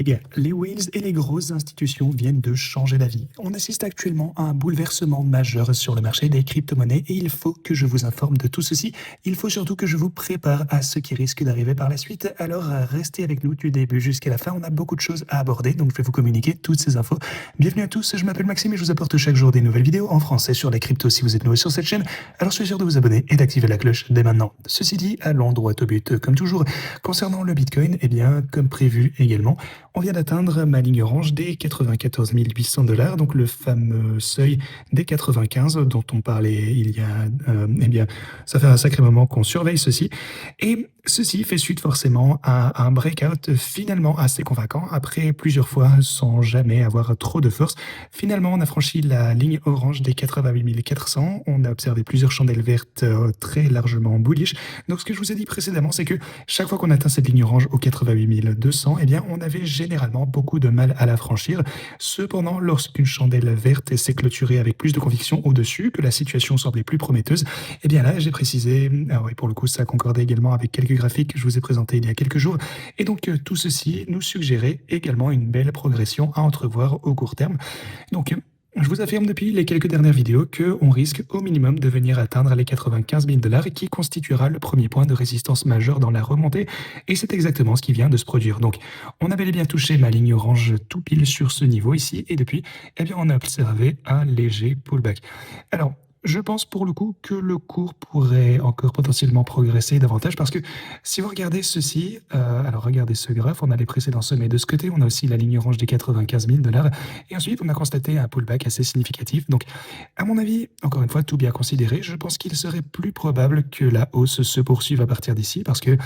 Eh bien, les whales et les grosses institutions viennent de changer d'avis. On assiste actuellement à un bouleversement majeur sur le marché des crypto-monnaies et il faut que je vous informe de tout ceci. Il faut surtout que je vous prépare à ce qui risque d'arriver par la suite. Alors, restez avec nous du début jusqu'à la fin. On a beaucoup de choses à aborder, donc je vais vous communiquer toutes ces infos. Bienvenue à tous, je m'appelle Maxime et je vous apporte chaque jour des nouvelles vidéos en français sur les cryptos si vous êtes nouveau sur cette chaîne. Alors, soyez sûr de vous abonner et d'activer la cloche dès maintenant. Ceci dit, allons droit au but. Comme toujours, concernant le Bitcoin, eh bien, comme prévu également, on vient d'atteindre ma ligne orange des 94 800 $, donc le fameux seuil des 95 dont on parlait il y a... eh bien, ça fait un sacré moment qu'on surveille ceci. Et ceci fait suite forcément à un breakout finalement assez convaincant après plusieurs fois sans jamais avoir trop de force. Finalement, on a franchi la ligne orange des 88 400. On a observé plusieurs chandelles vertes très largement bullish. Donc, ce que je vous ai dit précédemment, c'est que chaque fois qu'on atteint cette ligne orange aux 88 200, eh bien, on avait généralement beaucoup de mal à la franchir. Cependant, lorsqu'une chandelle verte s'est clôturée avec plus de conviction au-dessus, que la situation semblait plus prometteuse, eh bien là, j'ai précisé, et pour le coup, ça concordait également avec quelques graphiques que je vous ai présentés il y a quelques jours, et donc tout ceci nous suggérait également une belle progression à entrevoir au court terme. Donc, je vous affirme depuis les quelques dernières vidéos qu'on risque au minimum de venir atteindre les 95 000 $, et qui constituera le premier point de résistance majeur dans la remontée, et c'est exactement ce qui vient de se produire. Donc, on avait bien touché ma ligne orange tout pile sur ce niveau ici, et depuis, eh bien, on a observé un léger pullback. Alors, je pense pour le coup que le cours pourrait encore potentiellement progresser davantage parce que si vous regardez ceci, alors regardez ce graphe, on a les précédents sommets de ce côté, on a aussi la ligne orange des 95 000 $, et ensuite on a constaté un pullback assez significatif. Donc, à mon avis, encore une fois, tout bien considéré, je pense qu'il serait plus probable que la hausse se poursuive à partir d'ici parce que,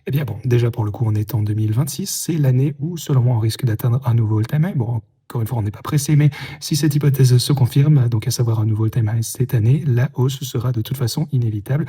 eh bien bon, déjà pour le coup, on est en 2026, c'est l'année où, selon moi, on risque d'atteindre un nouveau all-time high. Bon, encore une fois, on n'est pas pressé, mais si cette hypothèse se confirme, donc à savoir un nouveau all-time high cette année, la hausse sera de toute façon inévitable.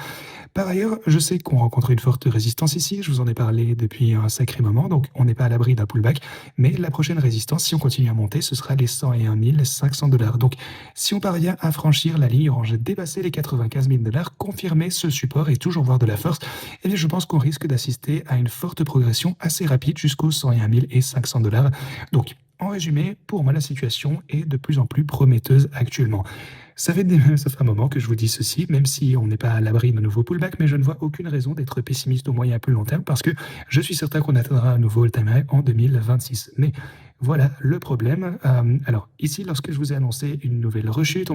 Par ailleurs, je sais qu'on rencontre une forte résistance ici, je vous en ai parlé depuis un sacré moment, donc on n'est pas à l'abri d'un pullback, mais la prochaine résistance, si on continue à monter, ce sera les 101 500 $. Donc, si on parvient à franchir la ligne orange, dépasser les 95 000 $, confirmer ce support et toujours voir de la force, eh bien, je pense qu'on risque d'assister à une forte progression assez rapide jusqu'aux 101 500 $. Donc, en résumé, pour moi, la situation est de plus en plus prometteuse actuellement. Ça fait un moment que je vous dis ceci, même si on n'est pas à l'abri d'un nouveau pullback, mais je ne vois aucune raison d'être pessimiste au moyen et plus long terme parce que je suis certain qu'on atteindra un nouveau all-time high en 2026. Mais voilà le problème. Alors ici, lorsque je vous ai annoncé une nouvelle rechute,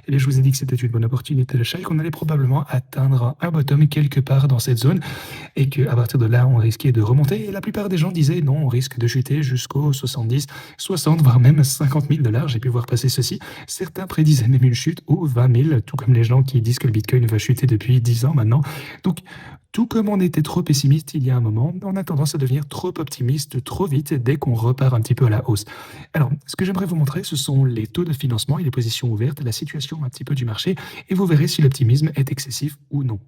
et je vous ai dit que c'était une bonne opportunité d'achat et qu'on allait probablement atteindre un bottom quelque part dans cette zone et qu'à partir de là, on risquait de remonter. Et la plupart des gens disaient non, on risque de chuter jusqu'aux 70, 60, voire même 50 000 $. J'ai pu voir passer ceci. Certains prédisaient même une chute aux 20 000, tout comme les gens qui disent que le Bitcoin va chuter depuis 10 ans maintenant. Donc, tout comme on était trop pessimiste il y a un moment, on a tendance à devenir trop optimiste trop vite dès qu'on repart un petit peu à la hausse. Alors, ce que j'aimerais vous montrer, ce sont les taux de financement et les positions ouvertes, la situation un petit peu du marché, et vous verrez si l'optimisme est excessif ou non.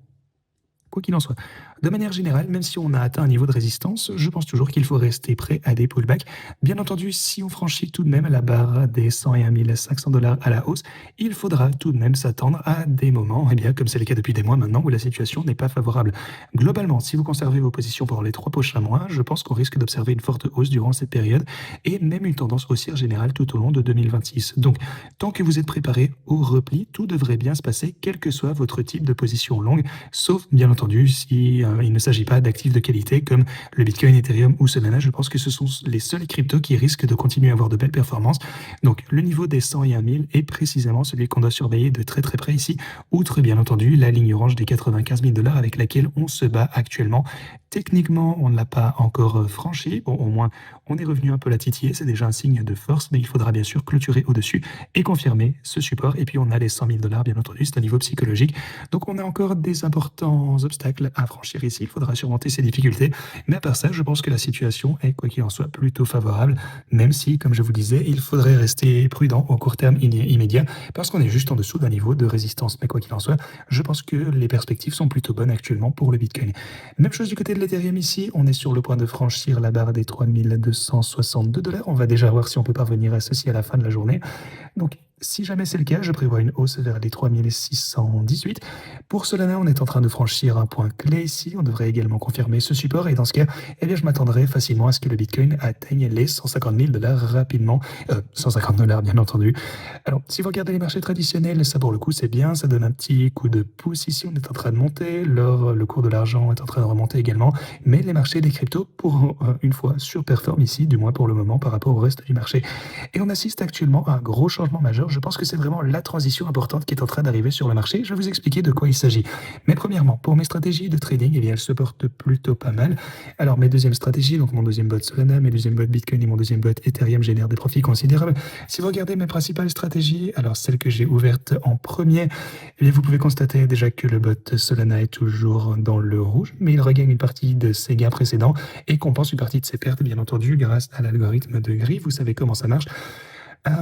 Quoi qu'il en soit, de manière générale, même si on a atteint un niveau de résistance, je pense toujours qu'il faut rester prêt à des pullbacks. Bien entendu, si on franchit tout de même la barre des 101 500 $ à la hausse, il faudra tout de même s'attendre à des moments, eh bien, comme c'est le cas depuis des mois maintenant, où la situation n'est pas favorable. Globalement, si vous conservez vos positions pour les 3 prochains mois, je pense qu'on risque d'observer une forte hausse durant cette période et même une tendance haussière générale tout au long de 2026. Donc, tant que vous êtes préparé au repli, tout devrait bien se passer, quel que soit votre type de position longue, sauf bien entendu si il ne s'agit pas d'actifs de qualité comme le Bitcoin, Ethereum ou Solana. Je pense que ce sont les seuls cryptos qui risquent de continuer à avoir de belles performances. Donc le niveau des 101 000 est précisément celui qu'on doit surveiller de très très près ici, outre bien entendu la ligne orange des 95 000 $ avec laquelle on se bat actuellement. Techniquement, on ne l'a pas encore franchi. Bon, au moins, on est revenu un peu la titiller. C'est déjà un signe de force, mais il faudra bien sûr clôturer au-dessus et confirmer ce support. Et puis, on a les 100 000 $, bien entendu. C'est un niveau psychologique. Donc, on a encore des importants obstacles à franchir ici. Il faudra surmonter ces difficultés. Mais à part ça, je pense que la situation est, quoi qu'il en soit, plutôt favorable, même si, comme je vous disais, il faudrait rester prudent au court terme immédiat, parce qu'on est juste en dessous d'un niveau de résistance. Mais quoi qu'il en soit, je pense que les perspectives sont plutôt bonnes actuellement pour le Bitcoin. Même chose du côté de l'Ethereum ici, on est sur le point de franchir la barre des 3262 $. On va déjà voir si on peut parvenir à ceci à la fin de la journée. Donc, Si jamais c'est le cas, je prévois une hausse vers les 3618. Pour Solana, on est en train de franchir un point clé ici. On devrait également confirmer ce support. Et dans ce cas, eh bien, je m'attendrai facilement à ce que le Bitcoin atteigne les 150 000 dollars rapidement. 150 dollars, bien entendu. Alors, si vous regardez les marchés traditionnels, ça pour le coup, c'est bien. Ça donne un petit coup de pouce ici. On est en train de monter. L'or, le cours de l'argent est en train de remonter également. Mais les marchés des cryptos, pour une fois, surperforment ici, du moins pour le moment, par rapport au reste du marché. Et on assiste actuellement à un gros changement majeur. Je pense que c'est vraiment la transition importante qui est en train d'arriver sur le marché. Je vais vous expliquer de quoi il s'agit. Mais premièrement, pour mes stratégies de trading, eh bien, elles se portent plutôt pas mal. Alors, mes deuxièmes stratégies, donc mon deuxième bot Solana, mes deuxième bot Bitcoin et mon deuxième bot Ethereum génèrent des profits considérables. Si vous regardez mes principales stratégies, alors celle que j'ai ouverte en premier, eh bien, vous pouvez constater déjà que le bot Solana est toujours dans le rouge, mais il regagne une partie de ses gains précédents et compense une partie de ses pertes, bien entendu, grâce à l'algorithme de Gris. Vous savez comment ça marche.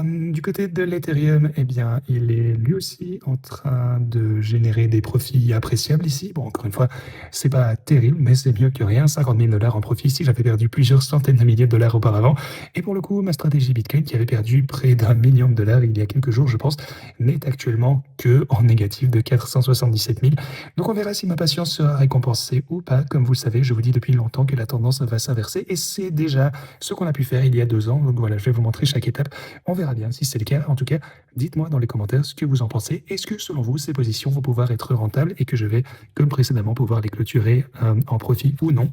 Du côté de l'Ethereum, eh bien, il est lui aussi en train de générer des profits appréciables ici. Bon, encore une fois, c'est pas terrible, mais c'est mieux que rien. 50 000 dollars en profit ici. J'avais perdu plusieurs centaines de milliers de dollars auparavant. Et pour le coup, ma stratégie Bitcoin, qui avait perdu près d'1 million de dollars il y a quelques jours, je pense, n'est actuellement que en négatif de 477 000. Donc on verra si ma patience sera récompensée ou pas. Comme vous le savez, je vous dis depuis longtemps que la tendance va s'inverser et c'est déjà ce qu'on a pu faire il y a 2 ans. Donc voilà, je vais vous montrer chaque étape. On verra bien si c'est le cas. En tout cas, dites-moi dans les commentaires ce que vous en pensez. Est-ce que selon vous, ces positions vont pouvoir être rentables et que je vais, comme précédemment, pouvoir les clôturer en profit ou non?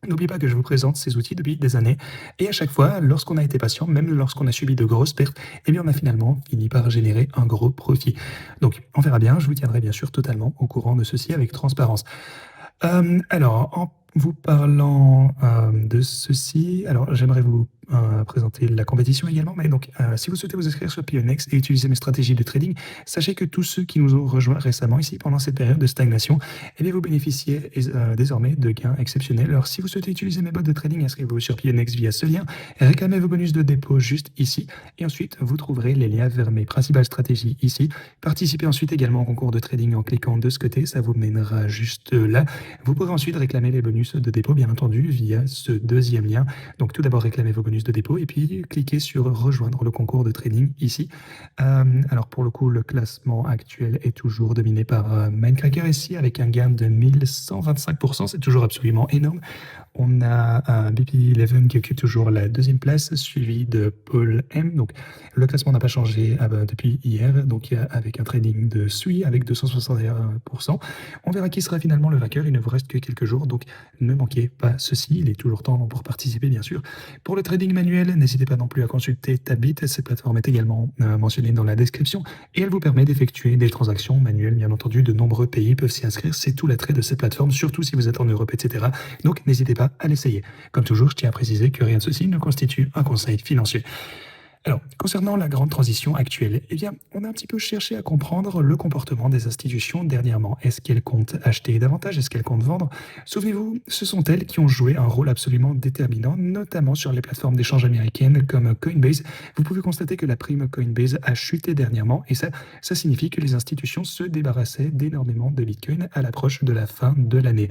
N'oubliez pas que je vous présente ces outils depuis des années et à chaque fois, lorsqu'on a été patient, même lorsqu'on a subi de grosses pertes, eh bien on a finalement fini par générer un gros profit. Donc on verra bien, je vous tiendrai bien sûr totalement au courant de ceci avec transparence. Alors, en vous parlant de ceci, alors j'aimerais vous présenter la compétition également. Mais donc, si vous souhaitez vous inscrire sur Pionex et utiliser mes stratégies de trading, sachez que tous ceux qui nous ont rejoints récemment ici pendant cette période de stagnation, eh bien, vous bénéficiez désormais de gains exceptionnels. Alors, si vous souhaitez utiliser mes bots de trading, inscrivez-vous sur Pionex via ce lien, réclamez vos bonus de dépôt juste ici, et ensuite vous trouverez les liens vers mes principales stratégies ici. Participez ensuite également au concours de trading en cliquant de ce côté, ça vous mènera juste là. Vous pourrez ensuite réclamer les bonus de dépôt, bien entendu, via ce deuxième lien. Donc tout d'abord, réclamez vos bonus de dépôt et puis cliquez sur rejoindre le concours de trading ici. Alors pour le coup, le classement actuel est toujours dominé par Mindcracker ici avec un gain de 1125%. C'est toujours absolument énorme. On a BP11 qui occupe toujours la deuxième place, suivi de Paul M. Donc le classement n'a pas changé depuis hier, donc avec un trading de Sui avec 261%. On verra qui sera finalement le vainqueur. Il ne vous reste que quelques jours, donc ne manquez pas ceci. Il est toujours temps pour participer, bien sûr. Pour le trading manuel, n'hésitez pas non plus à consulter Tabit. Cette plateforme est également mentionnée dans la description et elle vous permet d'effectuer des transactions manuelles. Bien entendu, de nombreux pays peuvent s'y inscrire. C'est tout l'attrait de cette plateforme, surtout si vous êtes en Europe, etc. Donc n'hésitez pas à l'essayer. Comme toujours, je tiens à préciser que rien de ceci ne constitue un conseil financier. Alors, concernant la grande transition actuelle, eh bien, on a un petit peu cherché à comprendre le comportement des institutions dernièrement. Est-ce qu'elles comptent acheter davantage? Est-ce qu'elles comptent vendre? Souvenez-vous, ce sont elles qui ont joué un rôle absolument déterminant, notamment sur les plateformes d'échange américaines comme Coinbase. Vous pouvez constater que la prime Coinbase a chuté dernièrement et ça signifie que les institutions se débarrassaient d'énormément de Bitcoin à l'approche de la fin de l'année.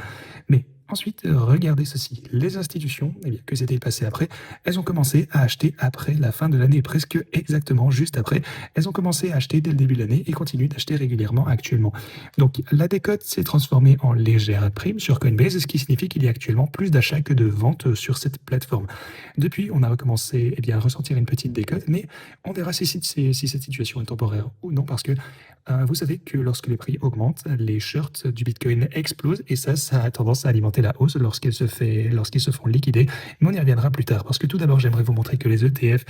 Mais ensuite, regardez ceci. Les institutions, eh bien, que s'est-il passé après? Elles ont commencé à acheter après la fin de l'année, presque exactement juste après. Elles ont commencé à acheter dès le début de l'année et continuent d'acheter régulièrement actuellement. Donc la décote s'est transformée en légère prime sur Coinbase, ce qui signifie qu'il y a actuellement plus d'achats que de ventes sur cette plateforme. Depuis, on a recommencé à ressentir une petite décote, mais on verra si cette situation est temporaire ou non, parce que vous savez que lorsque les prix augmentent, les shorts du Bitcoin explosent et ça a tendance à alimenter la hausse lorsqu'ils se font liquider. Mais on y reviendra plus tard parce que tout d'abord, j'aimerais vous montrer que les ETF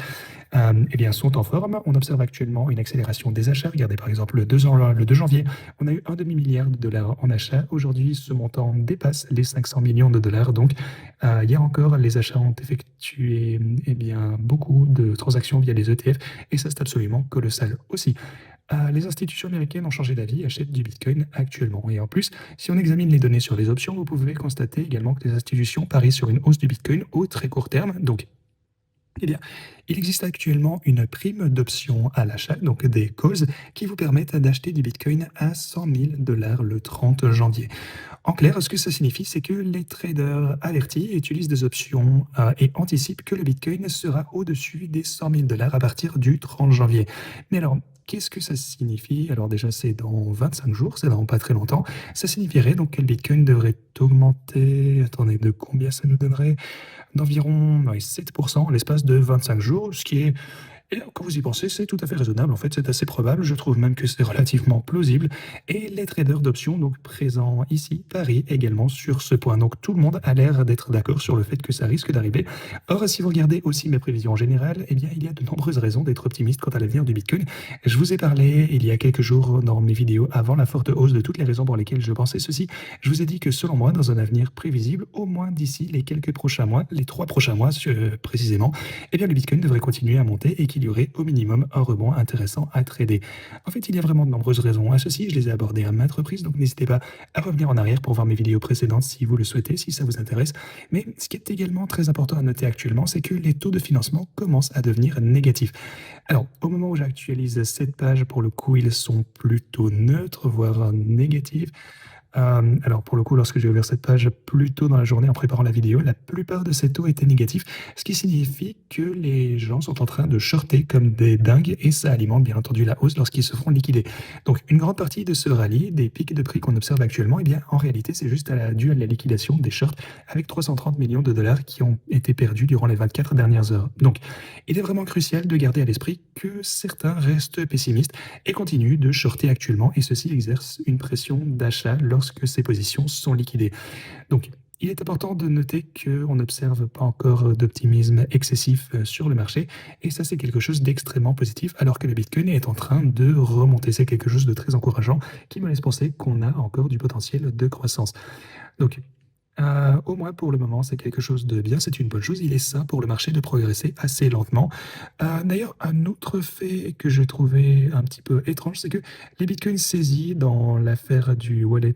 sont en forme. On observe actuellement une accélération des achats. Regardez par exemple le 2 janvier, on a eu un demi-milliard de dollars en achats. Aujourd'hui, ce montant dépasse les 500 millions de dollars. Donc, hier encore, les achats ont effectué beaucoup de transactions via les ETF et ça, c'est absolument colossal aussi. Les institutions américaines ont changé d'avis et achètent du Bitcoin actuellement. Et en plus, si on examine les données sur les options, vous pouvez constater également que les institutions parient sur une hausse du Bitcoin au très court terme. Donc, Eh bien, il existe actuellement une prime d'option à l'achat, donc des calls, qui vous permettent d'acheter du Bitcoin à 100 000 dollars le 30 janvier. En clair, ce que ça signifie, c'est que les traders avertis utilisent des options et anticipent que le Bitcoin sera au-dessus des 100 000 dollars à partir du 30 janvier. Mais alors, qu'est-ce que ça signifie? Alors déjà, c'est dans 25 jours, c'est dans pas très longtemps. Ça signifierait donc que le Bitcoin devrait augmenter. Attendez, de combien ça nous donnerait? D'environ ouais, 7% en l'espace de 25 jours, ce qui est et quand vous y pensez, c'est tout à fait raisonnable. En fait, c'est assez probable. Je trouve même que c'est relativement plausible. Et les traders d'options, donc présents ici, parient également sur ce point. Donc tout le monde a l'air d'être d'accord sur le fait que ça risque d'arriver. Or, si vous regardez aussi mes prévisions générales, eh bien, il y a de nombreuses raisons d'être optimiste quant à l'avenir du Bitcoin. Je vous ai parlé il y a quelques jours dans mes vidéos avant la forte hausse de toutes les raisons pour lesquelles je pensais ceci. Je vous ai dit que selon moi, dans un avenir prévisible, au moins d'ici les quelques prochains mois, les 3 prochains mois précisément, eh bien, le Bitcoin devrait continuer à monter et qu'il y aurait au minimum un rebond intéressant à trader. En fait, il y a vraiment de nombreuses raisons à ceci. Je les ai abordées à maintes reprises, donc n'hésitez pas à revenir en arrière pour voir mes vidéos précédentes si vous le souhaitez, si ça vous intéresse. Mais ce qui est également très important à noter actuellement, c'est que les taux de financement commencent à devenir négatifs. Alors, au moment où j'actualise cette page, pour le coup, ils sont plutôt neutres, voire négatifs. Alors pour le coup, lorsque j'ai ouvert cette page plus tôt dans la journée en préparant la vidéo, la plupart de ces taux étaient négatifs, ce qui signifie que les gens sont en train de shorter comme des dingues et ça alimente bien entendu la hausse lorsqu'ils se font liquider. Donc une grande partie de ce rallye, des pics de prix qu'on observe actuellement, eh bien en réalité c'est juste dû à la liquidation des shorts avec 330 millions de dollars qui ont été perdus durant les 24 dernières heures. Donc il est vraiment crucial de garder à l'esprit que certains restent pessimistes et continuent de shorter actuellement et ceci exerce une pression d'achat lorsque ces positions sont liquidées. Donc, il est important de noter qu'on n'observe pas encore d'optimisme excessif sur le marché et ça c'est quelque chose d'extrêmement positif alors que le Bitcoin est en train de remonter. C'est quelque chose de très encourageant qui me laisse penser qu'on a encore du potentiel de croissance. Donc, au moins pour le moment, c'est quelque chose de bien, c'est une bonne chose. Il est sain pour le marché de progresser assez lentement. D'ailleurs, un autre fait que je trouvais un petit peu étrange, c'est que les bitcoins saisis dans l'affaire du wallet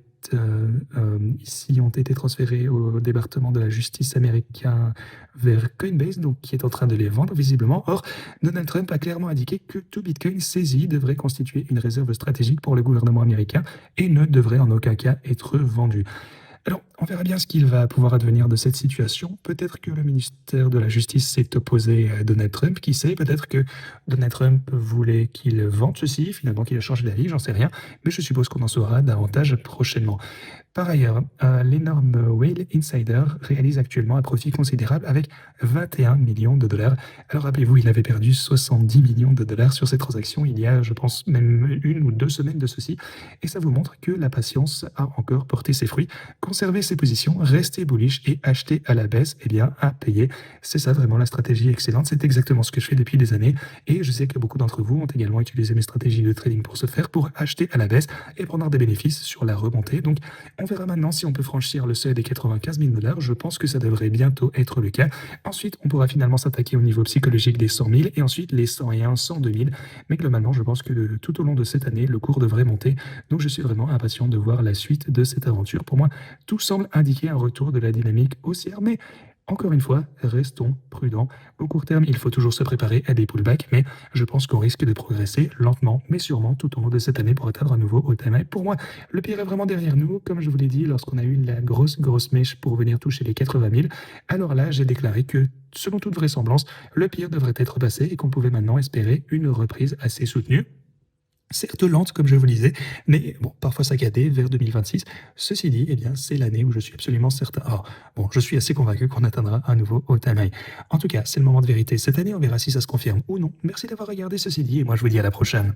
ici ont été transférés au département de la justice américain vers Coinbase, donc qui est en train de les vendre visiblement. Or, Donald Trump a clairement indiqué que tout bitcoin saisi devrait constituer une réserve stratégique pour le gouvernement américain et ne devrait en aucun cas être vendu. Alors, on verra bien ce qu'il va pouvoir advenir de cette situation. Peut-être que le ministère de la Justice s'est opposé à Donald Trump, qui sait, peut-être que Donald Trump voulait qu'il vende ceci, finalement qu'il a changé d'avis, j'en sais rien, mais je suppose qu'on en saura davantage prochainement. Par ailleurs, l'énorme Whale Insider réalise actuellement un profit considérable avec 21 millions de dollars. Alors rappelez-vous, il avait perdu 70 millions de dollars sur ces transactions il y a, je pense, même 1 ou 2 semaines de ceci, et ça vous montre que la patience a encore porté ses fruits. Conserver ses positions, rester bullish et acheter à la baisse, eh bien, à payer. C'est ça vraiment la stratégie excellente. C'est exactement ce que je fais depuis des années. Et je sais que beaucoup d'entre vous ont également utilisé mes stratégies de trading pour ce faire, pour acheter à la baisse et prendre des bénéfices sur la remontée. Donc, on verra maintenant si on peut franchir le seuil des 95 000 dollars. Je pense que ça devrait bientôt être le cas. Ensuite, on pourra finalement s'attaquer au niveau psychologique des 100 000 et ensuite les 101, 102 000. Mais globalement, je pense que tout au long de cette année, le cours devrait monter. Donc, je suis vraiment impatient de voir la suite de cette aventure. Pour moi, tout semble indiquer un retour de la dynamique haussière, mais encore une fois, restons prudents. Au court terme, il faut toujours se préparer à des pullbacks, mais je pense qu'on risque de progresser lentement, mais sûrement tout au long de cette année pour atteindre un nouveau all-time high. Pour moi, le pire est vraiment derrière nous. Comme je vous l'ai dit, lorsqu'on a eu la grosse mèche pour venir toucher les 80 000, alors là, j'ai déclaré que, selon toute vraisemblance, le pire devrait être passé et qu'on pouvait maintenant espérer une reprise assez soutenue. Certes lente, comme je vous le disais, mais bon, parfois saccadée vers 2026. Ceci dit, eh bien, c'est l'année où je suis absolument certain. Alors, bon, je suis assez convaincu qu'on atteindra un nouveau all-time high. En tout cas, c'est le moment de vérité. Cette année, on verra si ça se confirme ou non. Merci d'avoir regardé ceci dit, et moi je vous dis à la prochaine.